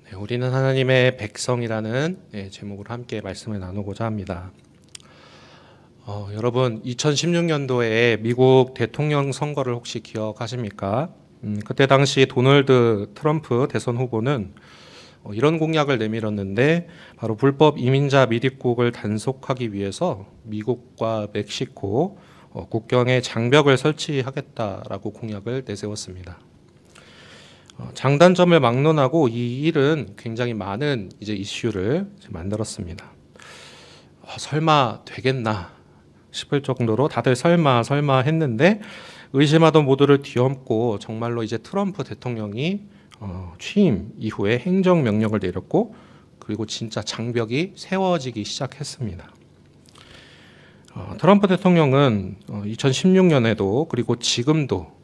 네, 우리는 하나님의 백성이라는 제목으로 함께 말씀을 나누고자 합니다. 여러분 2016년도에 미국 대통령 선거를 혹시 기억하십니까? 그때 당시 도널드 트럼프 대선 후보는 이런 공약을 내밀었는데 바로 불법 이민자 밀입국을 단속하기 위해서 미국과 멕시코 국경에 장벽을 설치하겠다라고 공약을 내세웠습니다. 장단점을 막론하고 이 일은 굉장히 많은 이슈를 만들었습니다. 설마 되겠나 싶을 정도로 다들 설마 했는데 의심하던 모두를 뒤엎고 정말로 트럼프 대통령이 취임 이후에 행정명령을 내렸고 그리고 진짜 장벽이 세워지기 시작했습니다. 트럼프 대통령은 2016년에도 그리고 지금도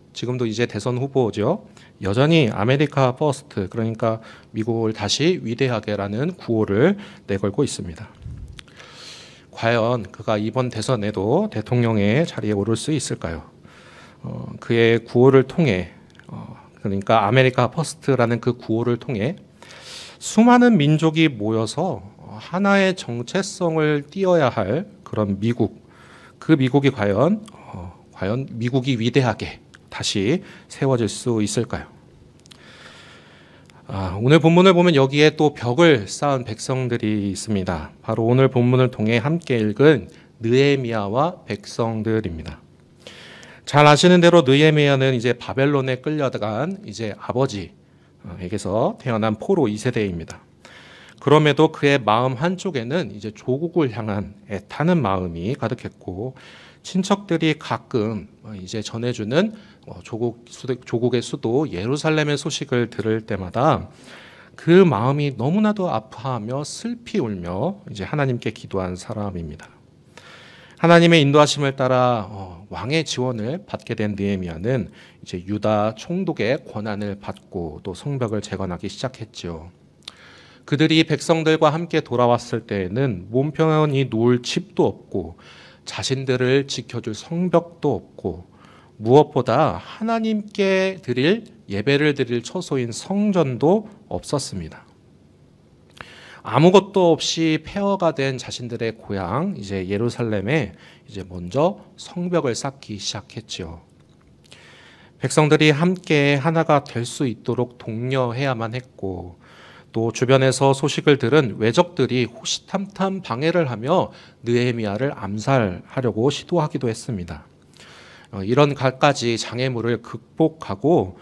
이제 대선 후보죠. 여전히 아메리카 퍼스트, 그러니까 미국을 다시 위대하게라는 구호를 내걸고 있습니다. 과연 그가 이번 대선에도 대통령의 자리에 오를 수 있을까요? 그의 구호를 통해 그러니까 아메리카 퍼스트라는 그 구호를 통해 수많은 민족이 모여서 하나의 정체성을 띄어야 할 그런 미국, 그 미국이 과연 미국이 위대하게 다시 세워질 수 있을까요? 오늘 본문을 보면 여기에 또 벽을 쌓은 백성들이 있습니다. 바로 오늘 본문을 통해 함께 읽은 느헤미야와 백성들입니다. 잘 아시는 대로 느헤미야는 이제 바벨론에 끌려간 아버지에게서 태어난 포로 2세대입니다. 그럼에도 그의 마음 한쪽에는 조국을 향한 애타는 마음이 가득했고 친척들이 가끔 전해주는 조국의 수도 예루살렘의 소식을 들을 때마다 그 마음이 너무나도 아파하며 슬피 울며 하나님께 기도한 사람입니다. 하나님의 인도하심을 따라 왕의 지원을 받게 된 느헤미야는 유다 총독의 권한을 받고 또 성벽을 재건하기 시작했죠. 그들이 백성들과 함께 돌아왔을 때에는 몸 편히 누울 집도 없고 자신들을 지켜줄 성벽도 없고 무엇보다 하나님께 예배를 드릴 처소인 성전도 없었습니다. 아무것도 없이 폐허가 된 자신들의 고향 예루살렘에 먼저 성벽을 쌓기 시작했지요. 백성들이 함께 하나가 될 수 있도록 독려해야만 했고 또 주변에서 소식을 들은 외적들이 호시탐탐 방해를 하며 느헤미야를 암살하려고 시도하기도 했습니다. 이런 갖가지 장애물을 극복하고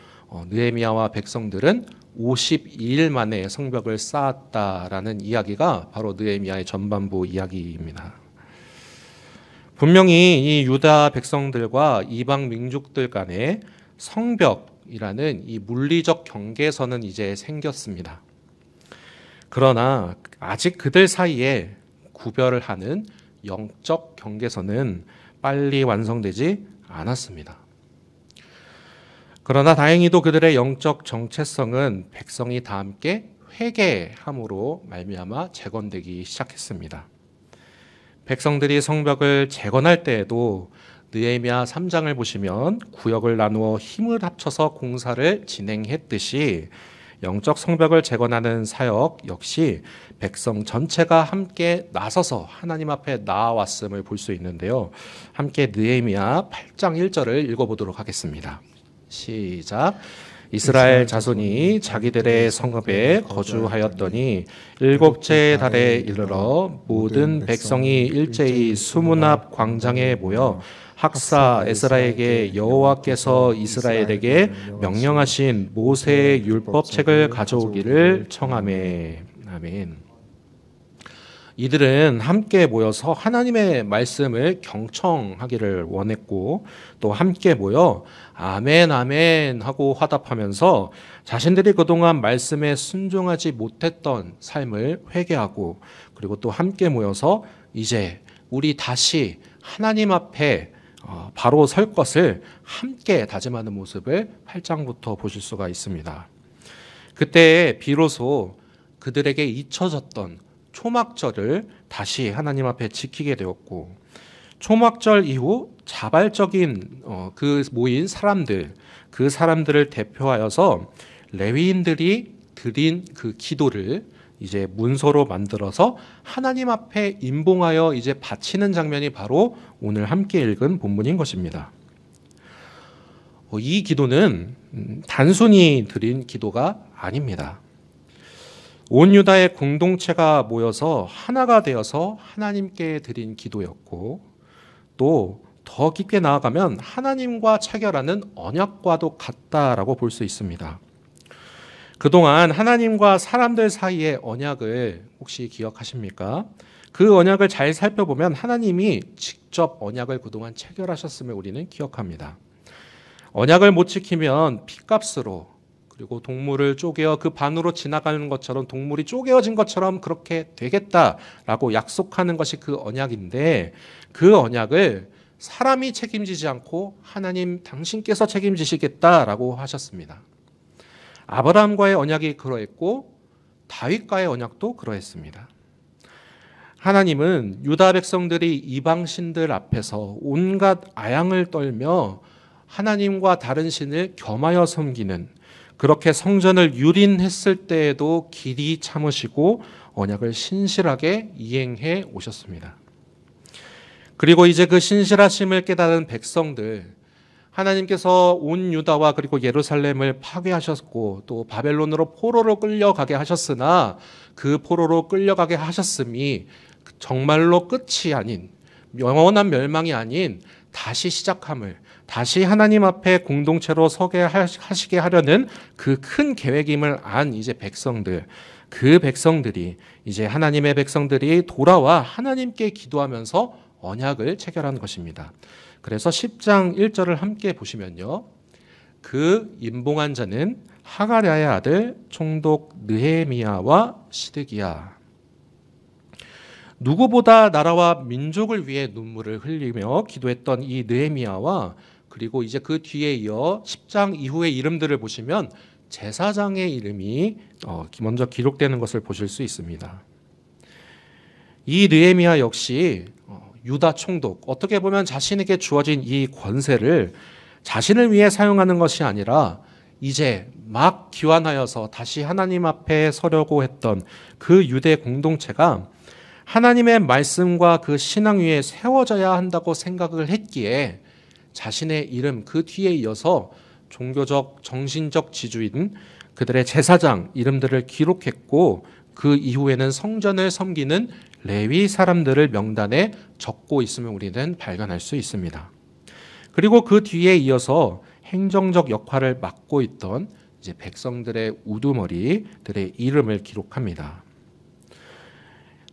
느헤미야와 백성들은 52일 만에 성벽을 쌓았다라는 이야기가 바로 느헤미야의 전반부 이야기입니다. 분명히 이 유다 백성들과 이방 민족들 간에 성벽이라는 이 물리적 경계선은 이제 생겼습니다. 그러나 아직 그들 사이에 구별을 하는 영적 경계선은 빨리 완성되지 않았습니다. 그러나 다행히도 그들의 영적 정체성은 백성이 다 함께 회개함으로 말미암아 재건되기 시작했습니다. 백성들이 성벽을 재건할 때에도 느헤미야 3장을 보시면 구역을 나누어 힘을 합쳐서 공사를 진행했듯이 영적 성벽을 재건하는 사역 역시 백성 전체가 함께 나서서 하나님 앞에 나아왔음을 볼 수 있는데요. 함께 느헤미야 8장 1절을 읽어보도록 하겠습니다. 시작. 이스라엘 자손이 자기들의 성읍에 거주하였더니 일곱째 달에 이르러 모든 백성이 일제히 수문 앞 광장에 모여 학사 에스라에게 여호와께서 이스라엘에게 명령하신 모세의 율법책을 가져오기를 청하매. 아멘. 이들은 함께 모여서 하나님의 말씀을 경청하기를 원했고 또 함께 모여 아멘 아멘 하고 화답하면서 자신들이 그동안 말씀에 순종하지 못했던 삶을 회개하고 그리고 또 함께 모여서 이제 우리 다시 하나님 앞에 바로 설 것을 함께 다짐하는 모습을 8장부터 보실 수가 있습니다. 그때 비로소 그들에게 잊혀졌던 초막절을 다시 하나님 앞에 지키게 되었고 초막절 이후 자발적인 그 모인 사람들, 그 사람들을 대표하여서 레위인들이 드린 그 기도를 이제 문서로 만들어서 하나님 앞에 임봉하여 이제 바치는 장면이 바로 오늘 함께 읽은 본문인 것입니다. 이 기도는 단순히 드린 기도가 아닙니다. 온 유다의 공동체가 모여서 하나가 되어서 하나님께 드린 기도였고, 또 더 깊게 나아가면 하나님과 체결하는 언약과도 같다라고 볼 수 있습니다. 그동안 하나님과 사람들 사이의 언약을 혹시 기억하십니까? 그 언약을 잘 살펴보면 하나님이 직접 언약을 그동안 체결하셨음을 우리는 기억합니다. 언약을 못 지키면 핏값으로, 그리고 동물을 쪼개어 그 반으로 지나가는 것처럼, 동물이 쪼개어진 것처럼 그렇게 되겠다라고 약속하는 것이 그 언약인데, 그 언약을 사람이 책임지지 않고 하나님 당신께서 책임지시겠다라고 하셨습니다. 아브라함과의 언약이 그러했고 다윗과의 언약도 그러했습니다. 하나님은 유다 백성들이 이방신들 앞에서 온갖 아양을 떨며 하나님과 다른 신을 겸하여 섬기는, 그렇게 성전을 유린했을 때에도 길이 참으시고 언약을 신실하게 이행해 오셨습니다. 그리고 이제 그 신실하심을 깨달은 백성들, 하나님께서 온 유다와 그리고 예루살렘을 파괴하셨고 또 바벨론으로 포로로 끌려가게 하셨으나, 그 포로로 끌려가게 하셨음이 정말로 끝이 아닌, 영원한 멸망이 아닌 다시 시작함을, 다시 하나님 앞에 공동체로 서게 하시게 하려는 그 큰 계획임을 안 이제 백성들, 그 백성들이 이제 하나님의 백성들이 돌아와 하나님께 기도하면서 언약을 체결한 것입니다. 그래서 10장 1절을 함께 보시면요, 그 임봉한 자는 하가랴의 아들 총독 느헤미야와 시드기야. 누구보다 나라와 민족을 위해 눈물을 흘리며 기도했던 이 느헤미야와, 그리고 이제 그 뒤에 이어 10장 이후의 이름들을 보시면 제사장의 이름이 먼저 기록되는 것을 보실 수 있습니다. 이 느헤미야 역시 유다 총독, 어떻게 보면 자신에게 주어진 이 권세를 자신을 위해 사용하는 것이 아니라 이제 막 기환하여서 다시 하나님 앞에 서려고 했던 그 유대 공동체가 하나님의 말씀과 그 신앙 위에 세워져야 한다고 생각을 했기에 자신의 이름 그 뒤에 이어서 종교적, 정신적 지주인 그들의 제사장 이름들을 기록했고, 그 이후에는 성전을 섬기는 레위 사람들을 명단에 적고 있음을 우리는 발견할 수 있습니다. 그리고 그 뒤에 이어서 행정적 역할을 맡고 있던 이제 백성들의 우두머리들의 이름을 기록합니다.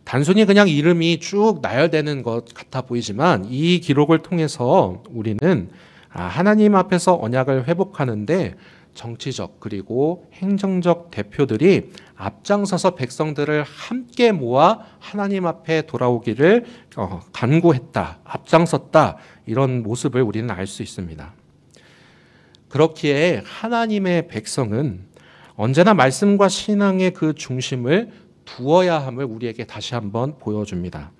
단순히 그냥 이름이 쭉 나열되는 것 같아 보이지만 이 기록을 통해서 우리는 하나님 앞에서 언약을 회복하는데 정치적 그리고 행정적 대표들이 앞장서서 백성들을 함께 모아 하나님 앞에 돌아오기를 간구했다, 앞장섰다, 이런 모습을 우리는 알 수 있습니다. 그렇기에 하나님의 백성은 언제나 말씀과 신앙의 그 중심을 두어야 함을 우리에게 다시 한번 보여줍니다.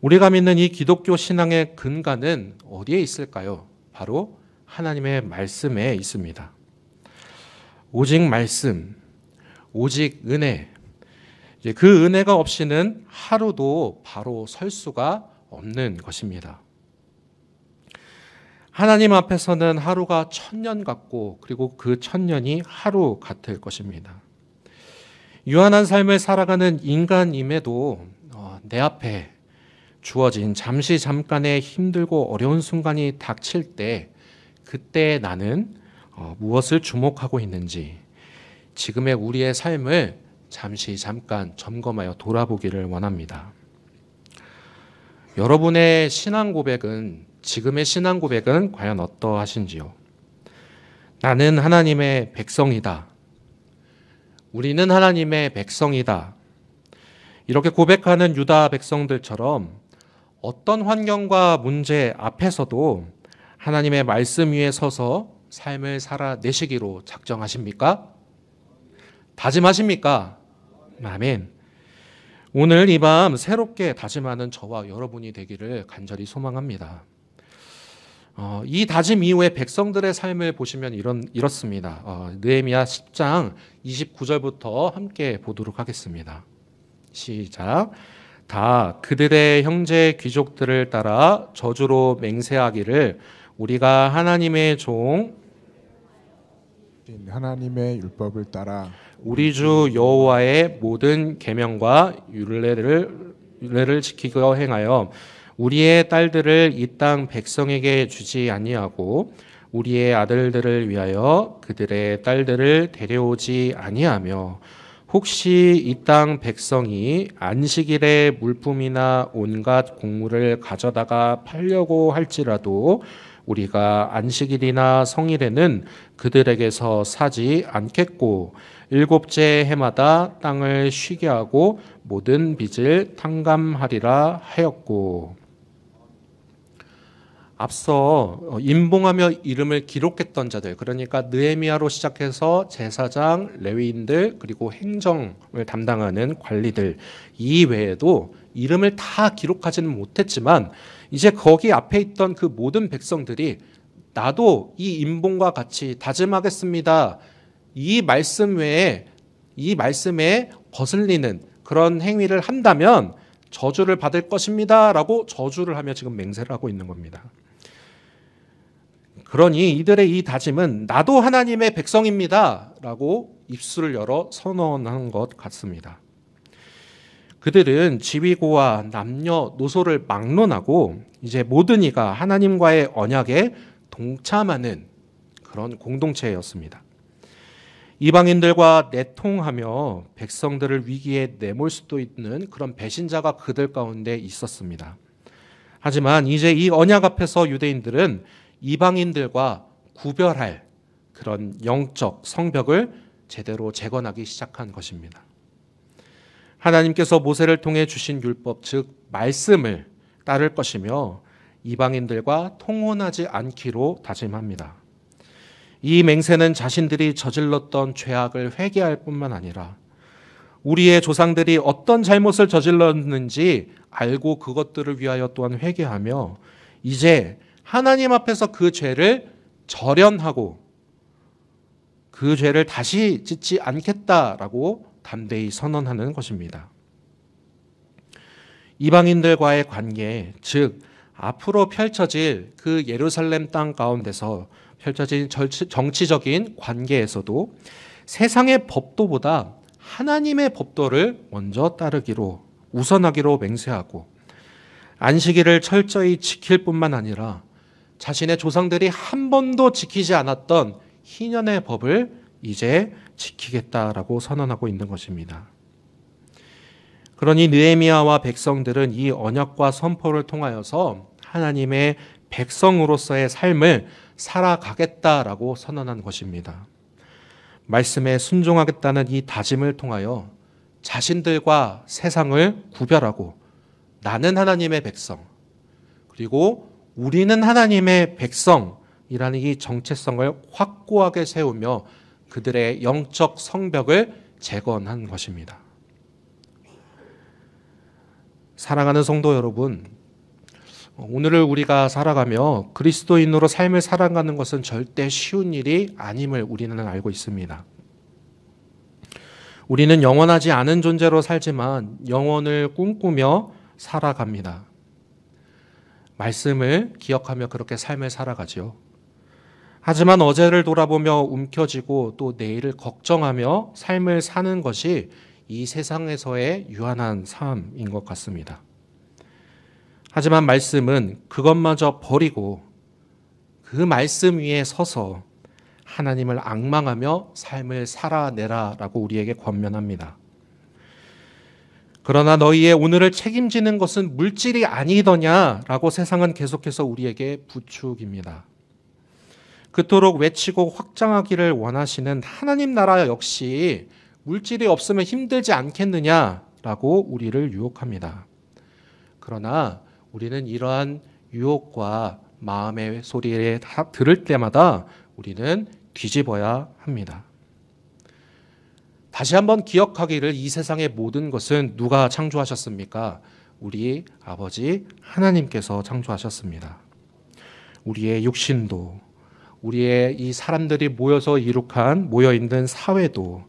우리가 믿는 이 기독교 신앙의 근간은 어디에 있을까요? 바로 하나님의 말씀에 있습니다. 오직 말씀, 오직 은혜, 그 은혜가 없이는 하루도 바로 설 수가 없는 것입니다. 하나님 앞에서는 하루가 1000년 같고, 그리고 그 1000년이 하루 같을 것입니다. 유한한 삶을 살아가는 인간임에도 내 앞에 주어진 잠시 잠깐의 힘들고 어려운 순간이 닥칠 때, 그때 나는 무엇을 주목하고 있는지 지금의 우리의 삶을 잠시 잠깐 점검하여 돌아보기를 원합니다. 여러분의 신앙 고백은, 지금의 신앙 고백은 과연 어떠하신지요? 나는 하나님의 백성이다. 우리는 하나님의 백성이다. 이렇게 고백하는 유다 백성들처럼 어떤 환경과 문제 앞에서도 하나님의 말씀 위에 서서 삶을 살아내시기로 작정하십니까? 다짐하십니까? 아멘. 오늘 이 밤 새롭게 다짐하는 저와 여러분이 되기를 간절히 소망합니다. 이 다짐 이후에 백성들의 삶을 보시면 이렇습니다. 느헤미야 10장 29절부터 함께 보도록 하겠습니다. 시작. 다 그들의 형제 귀족들을 따라 저주로 맹세하기를 우리가 하나님의 종 하나님의 율법을 따라 우리 주 여호와의 모든 계명과 율례를 지키고 행하여 우리의 딸들을 이 땅 백성에게 주지 아니하고 우리의 아들들을 위하여 그들의 딸들을 데려오지 아니하며 혹시 이 땅 백성이 안식일에 물품이나 온갖 곡물을 가져다가 팔려고 할지라도 우리가 안식일이나 성일에는 그들에게서 사지 않겠고 일곱째 해마다 땅을 쉬게 하고 모든 빚을 탕감하리라 하였고. 앞서 임봉하며 이름을 기록했던 자들, 그러니까 느헤미야로 시작해서 제사장, 레위인들, 그리고 행정을 담당하는 관리들 이외에도 이름을 다 기록하지는 못했지만 이제 거기 앞에 있던 그 모든 백성들이 나도 이 임봉과 같이 다짐하겠습니다. 이 말씀 외에 이 말씀에 거슬리는 그런 행위를 한다면 저주를 받을 것입니다 라고 저주를 하며 지금 맹세를 하고 있는 겁니다. 그러니 이들의 이 다짐은 나도 하나님의 백성입니다 라고 입술을 열어 선언한 것 같습니다. 그들은 지위고와 남녀노소를 막론하고 이제 모든 이가 하나님과의 언약에 동참하는 그런 공동체였습니다. 이방인들과 내통하며 백성들을 위기에 내몰 수도 있는 그런 배신자가 그들 가운데 있었습니다. 하지만 이제 이 언약 앞에서 유대인들은 이방인들과 구별할 그런 영적 성벽을 제대로 재건하기 시작한 것입니다. 하나님께서 모세를 통해 주신 율법, 즉 말씀을 따를 것이며 이방인들과 통혼하지 않기로 다짐합니다. 이 맹세는 자신들이 저질렀던 죄악을 회개할 뿐만 아니라 우리의 조상들이 어떤 잘못을 저질렀는지 알고 그것들을 위하여 또한 회개하며 이제 하나님 앞에서 그 죄를 절연하고 그 죄를 다시 짓지 않겠다라고 담대히 선언하는 것입니다. 이방인들과의 관계, 즉 앞으로 펼쳐질 그 예루살렘 땅 가운데서 펼쳐진 정치적인 관계에서도 세상의 법도보다 하나님의 법도를 먼저 따르기로 우선하기로 맹세하고 안식일을 철저히 지킬 뿐만 아니라 자신의 조상들이 한 번도 지키지 않았던 희년의 법을 이제 지키겠다라고 선언하고 있는 것입니다. 그러니 느헤미야와 백성들은 이 언약과 선포를 통하여서 하나님의 백성으로서의 삶을 살아가겠다라고 선언한 것입니다. 말씀에 순종하겠다는 이 다짐을 통하여 자신들과 세상을 구별하고 나는 하나님의 백성, 그리고 우리는 하나님의 백성이라는 이 정체성을 확고하게 세우며 그들의 영적 성벽을 재건한 것입니다. 사랑하는 성도 여러분, 오늘을 우리가 살아가며 그리스도인으로 삶을 살아가는 것은 절대 쉬운 일이 아님을 우리는 알고 있습니다. 우리는 영원하지 않은 존재로 살지만 영원을 꿈꾸며 살아갑니다. 말씀을 기억하며 그렇게 삶을 살아가죠. 하지만 어제를 돌아보며 움켜쥐고 또 내일을 걱정하며 삶을 사는 것이 이 세상에서의 유한한 삶인 것 같습니다. 하지만 말씀은 그것마저 버리고 그 말씀 위에 서서 하나님을 앙망하며 삶을 살아내라라고 우리에게 권면합니다. 그러나 너희의 오늘을 책임지는 것은 물질이 아니더냐라고 세상은 계속해서 우리에게 부추깁니다. 그토록 외치고 확장하기를 원하시는 하나님 나라 역시 물질이 없으면 힘들지 않겠느냐라고 우리를 유혹합니다. 그러나 우리는 이러한 유혹과 마음의 소리를 들을 때마다 우리는 뒤집어야 합니다. 다시 한번 기억하기를 이 세상의 모든 것은 누가 창조하셨습니까? 우리 아버지 하나님께서 창조하셨습니다. 우리의 육신도, 우리의 이 사람들이 모여서 모여 있는 사회도,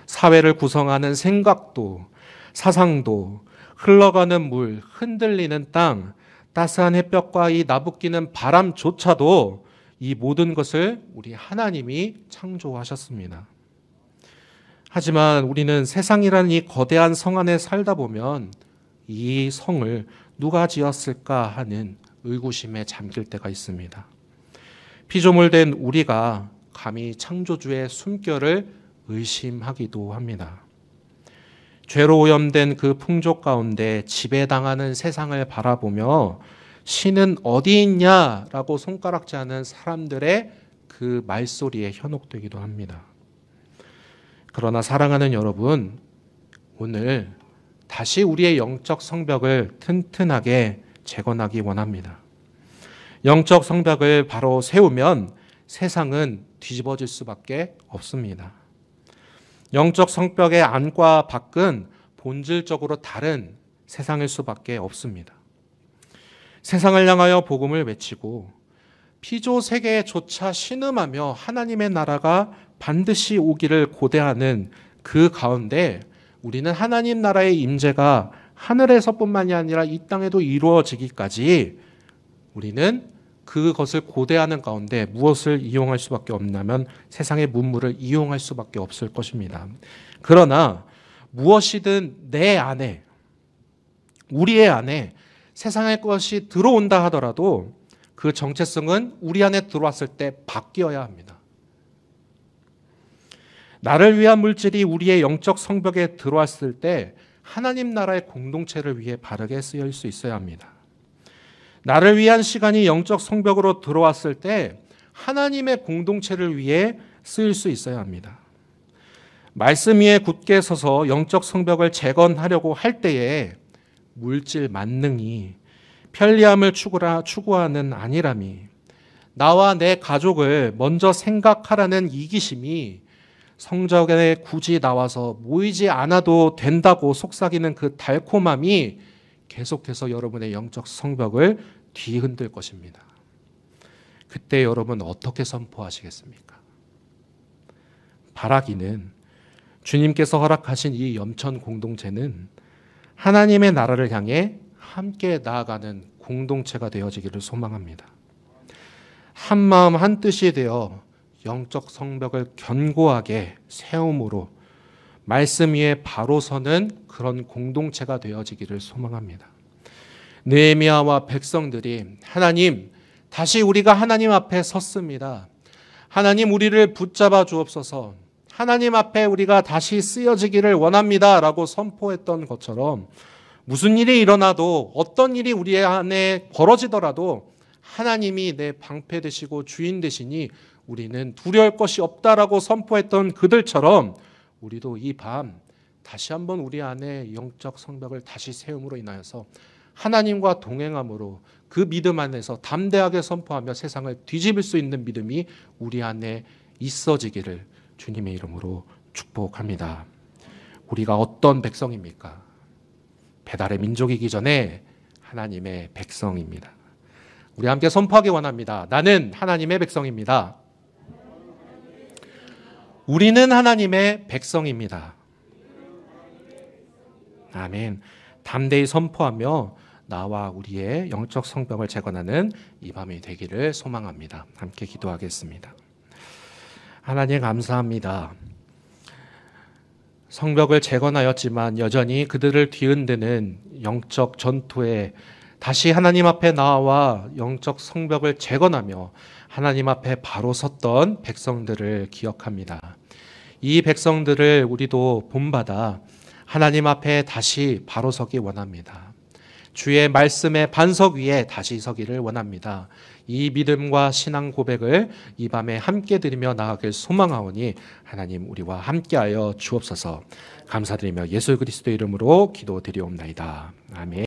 사회를 구성하는 생각도, 사상도, 흘러가는 물, 흔들리는 땅, 따스한 햇볕과 이 나부끼는 바람조차도 이 모든 것을 우리 하나님이 창조하셨습니다. 하지만 우리는 세상이라는 이 거대한 성 안에 살다 보면 이 성을 누가 지었을까 하는 의구심에 잠길 때가 있습니다. 피조물된 우리가 감히 창조주의 숨결을 의심하기도 합니다. 죄로 오염된 그 풍족 가운데 지배당하는 세상을 바라보며 신은 어디 있냐라고 손가락질하는 사람들의 그 말소리에 현혹되기도 합니다. 그러나 사랑하는 여러분, 오늘 다시 우리의 영적 성벽을 튼튼하게 재건하기 원합니다. 영적 성벽을 바로 세우면 세상은 뒤집어질 수밖에 없습니다. 영적 성벽의 안과 밖은 본질적으로 다른 세상일 수밖에 없습니다. 세상을 향하여 복음을 외치고 피조 세계조차 신음하며 하나님의 나라가 반드시 오기를 고대하는 그 가운데 우리는 하나님 나라의 임재가 하늘에서뿐만이 아니라 이 땅에도 이루어지기까지 우리는 그것을 고대하는 가운데 무엇을 이용할 수밖에 없냐면 세상의 문물을 이용할 수밖에 없을 것입니다. 그러나 무엇이든 내 안에, 우리의 안에 세상의 것이 들어온다 하더라도 그 정체성은 우리 안에 들어왔을 때 바뀌어야 합니다. 나를 위한 물질이 우리의 영적 성벽에 들어왔을 때 하나님 나라의 공동체를 위해 바르게 쓰일 수 있어야 합니다. 나를 위한 시간이 영적 성벽으로 들어왔을 때 하나님의 공동체를 위해 쓰일 수 있어야 합니다. 말씀 위에 굳게 서서 영적 성벽을 재건하려고 할 때에 물질 만능이, 편리함을 추구하는 안일함이, 나와 내 가족을 먼저 생각하라는 이기심이 성전에 굳이 나와서 모이지 않아도 된다고 속삭이는 그 달콤함이 계속해서 여러분의 영적 성벽을 뒤흔들 것입니다. 그때 여러분 어떻게 선포하시겠습니까? 바라기는 주님께서 허락하신 이 염천 공동체는 하나님의 나라를 향해 함께 나아가는 공동체가 되어지기를 소망합니다. 한 마음 한 뜻이 되어 영적 성벽을 견고하게 세움으로 말씀 위에 바로 서는 그런 공동체가 되어지기를 소망합니다. 느헤미야와 백성들이 하나님, 다시 우리가 하나님 앞에 섰습니다. 하나님 우리를 붙잡아 주옵소서. 하나님 앞에 우리가 다시 쓰여지기를 원합니다. 라고 선포했던 것처럼 무슨 일이 일어나도 어떤 일이 우리 안에 벌어지더라도 하나님이 내 방패 되시고 주인 되시니 우리는 두려울 것이 없다라고 선포했던 그들처럼 우리도 이 밤 다시 한번 우리 안에 영적 성벽을 다시 세움으로 인하여서 하나님과 동행함으로 그 믿음 안에서 담대하게 선포하며 세상을 뒤집을 수 있는 믿음이 우리 안에 있어지기를 주님의 이름으로 축복합니다. 우리가 어떤 백성입니까? 배달의 민족이기 전에 하나님의 백성입니다. 우리 함께 선포하기 원합니다. 나는 하나님의 백성입니다. 우리는 하나님의 백성입니다. 아멘. 담대히 선포하며 나와 우리의 영적 성벽을 재건하는 이 밤이 되기를 소망합니다. 함께 기도하겠습니다. 하나님 감사합니다. 성벽을 재건하였지만 여전히 그들을 뒤흔드는 영적 전투에 다시 하나님 앞에 나와 영적 성벽을 재건하며 하나님 앞에 바로 섰던 백성들을 기억합니다. 이 백성들을 우리도 본받아 하나님 앞에 다시 바로 서기 원합니다. 주의 말씀의 반석 위에 다시 서기를 원합니다. 이 믿음과 신앙 고백을 이 밤에 함께 드리며 나아갈 소망하오니 하나님 우리와 함께하여 주옵소서. 감사드리며 예수 그리스도 이름으로 기도드리옵나이다. 아멘.